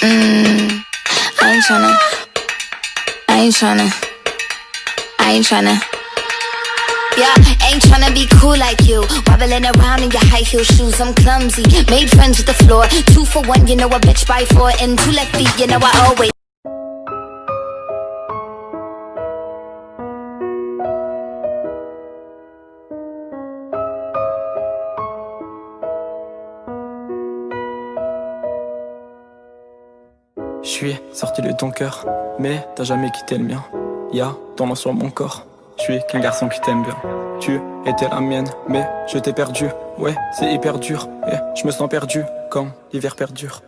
I ain't tryna, I ain't tryna, I ain't tryna. Yeah, ain't tryna be cool like you. Wobbling around in your high heel shoes, I'm clumsy. Made friends with the floor. 2 for 1, you know a bitch by 4. And 2 left feet, you know I always. Je suis sorti de ton cœur, mais t'as jamais quitté le mien. Y'a ton nom sur mon corps. Je suis qu'un garçon qui t'aime bien. Tu étais la mienne, mais je t'ai perdu. Ouais, c'est hyper dur, et je me sens perdu quand l'hiver perdure.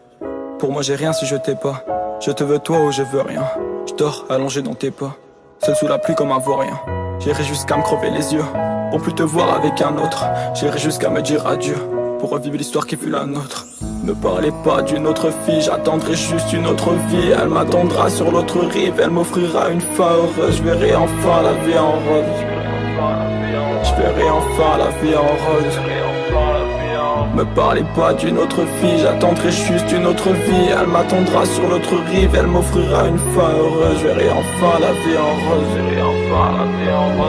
Pour moi j'ai rien si je t'ai pas. Je te veux toi ou je veux rien. Je dors allongé dans tes pas, seul sous la pluie comme un vaurien. J'irai jusqu'à me crever les yeux pour plus te voir avec un autre. J'irai jusqu'à me dire adieu pour revivre l'histoire qui fut la nôtre. Ne parlez pas d'une autre fille, j'attendrai juste une autre vie. Elle m'attendra sur l'autre rive, elle m'offrira une fin heureuse. Je verrai enfin la vie en rose. Je verrai enfin la vie en rose. Me parlez pas d'une autre fille, j'attendrai juste une autre vie. Elle m'attendra sur l'autre rive, elle m'offrira une fin heureuse. Je verrai enfin la vie en rose.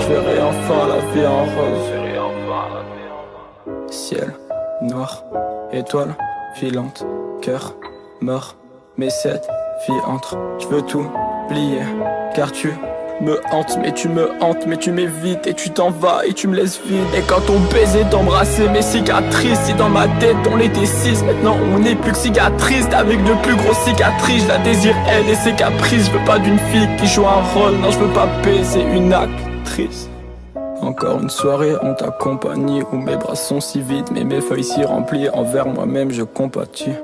Je verrai enfin la vie en rose. Ciel noir, étoile filante, cœur mort, mais cette fille entre. Je veux tout plier, car tu me hantes, mais tu me hantes, mais tu m'évites et tu t'en vas et tu me laisses vide. Et quand on baisait d'embrasser mes cicatrices, si dans ma tête on était 6, maintenant on n'est plus que cicatrices, avec de plus grosses cicatrices. Je la désire elle et ses caprices. Je veux pas d'une fille qui joue un rôle, non je veux pas baiser une actrice. Encore une soirée en ta compagnie où mes bras sont si vides, mais mes feuilles si remplies. Envers moi-même je compatis.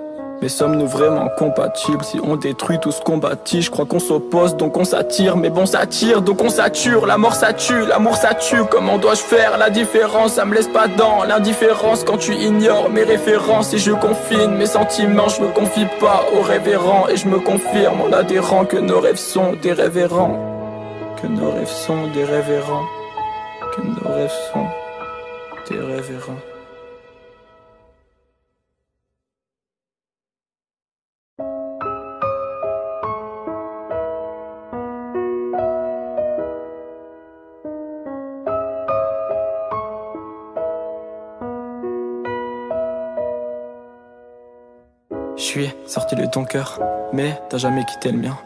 Mais sommes-nous vraiment compatibles si on détruit tout ce qu'on bâtit? Je crois qu'on s'oppose donc on s'attire, mais bon ça tire donc on sature. La mort ça tue, l'amour ça tue. Comment dois-je faire la différence? Ça me laisse pas dans l'indifférence quand tu ignores mes références. Et je confine mes sentiments, je me confie pas aux révérends. Et je me confirme en adhérant que nos rêves sont des révérends. Que nos rêves sont des révérends. Que nos rêves sont des révérends. Je suis sorti de ton cœur, mais t'as jamais quitté le mien.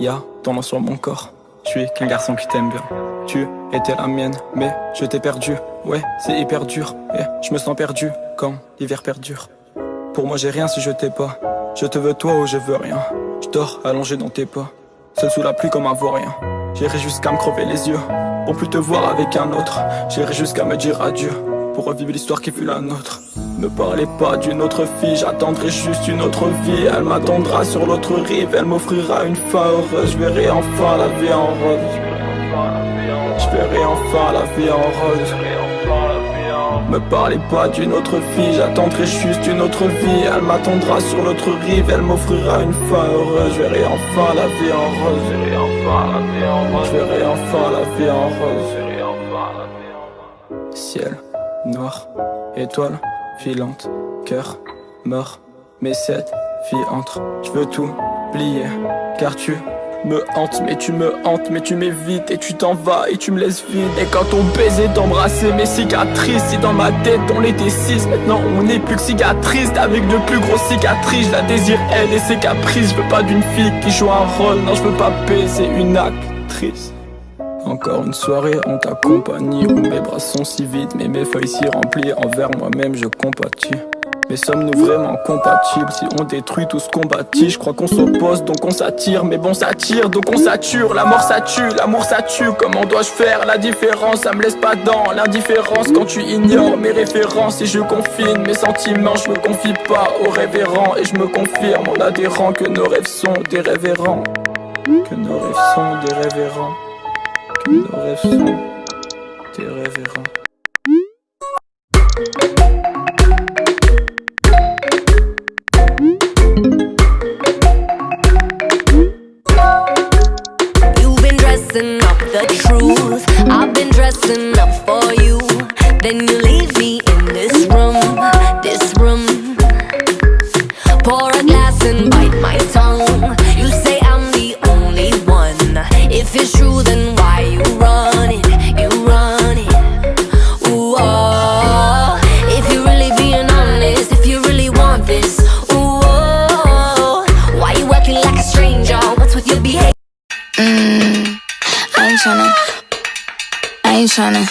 Y'a ton nom sur mon corps. Je suis qu'un garçon qui t'aime bien. Tu étais la mienne, mais je t'ai perdu. Ouais, c'est hyper dur, et je me sens perdu quand l'hiver perdure. Pour moi j'ai rien si je t'ai pas. Je te veux toi ou je veux rien. Je dors allongé dans tes pas, seul sous la pluie comme un vaurien. J'irai jusqu'à me crever les yeux pour plus te voir avec un autre. J'irai jusqu'à me dire adieu pour revivre l'histoire qui fut la nôtre. Ne parlez pas d'une autre fille, j'attendrai juste une autre vie. Elle m'attendra sur l'autre rive, elle m'offrira une fin heureuse. Je verrai enfin la vie en rose. Je verrai enfin la vie en rose. Me parlez pas d'une autre fille, j'attendrai juste une autre vie. Elle m'attendra sur l'autre rive, elle m'offrira une fin heureuse. Je verrai enfin la vie en rose. Je verrai enfin la vie en rose. Ciel noir, étoile filante, cœur mort, mais cette fille entre. Je veux tout plier, car tu me hantes, mais tu me hantes, mais tu m'évites et tu t'en vas et tu me laisses vide. Et quand on baisait d'embrasser mes cicatrices, si dans ma tête on était 6, maintenant on n'est plus que cicatrices, avec de plus grosses cicatrices. Je la désire elle et ses caprices. Je veux pas d'une fille qui joue un rôle, non je veux pas baiser une actrice. Encore une soirée en ta compagnie où mes bras sont si vides, mais mes feuilles si remplies. Envers moi-même je compatis. Mais sommes-nous vraiment compatibles si on détruit tout ce qu'on bâtit? Je crois qu'on s'oppose donc on s'attire, mais bon ça tire donc on sature. La mort ça tue, l'amour ça tue. Comment dois-je faire la différence? Ça me laisse pas dans l'indifférence quand tu ignores mes références. Et je confine mes sentiments, je me confie pas aux révérends. Et je me confirme en adhérant que nos rêves sont des révérends. Que nos rêves sont des révérends. Que nos rêves sont des révérends. You've been dressing up the truth, I've been dressing up for you. Then you leave me in this room, this room. Pour a glass and bite my tongue. If it's true, then why you running? You running. Ooh, oh. If you're really being honest, if you really want this, ooh, oh. Why you acting like a stranger? What's with your behavior? I ain't tryna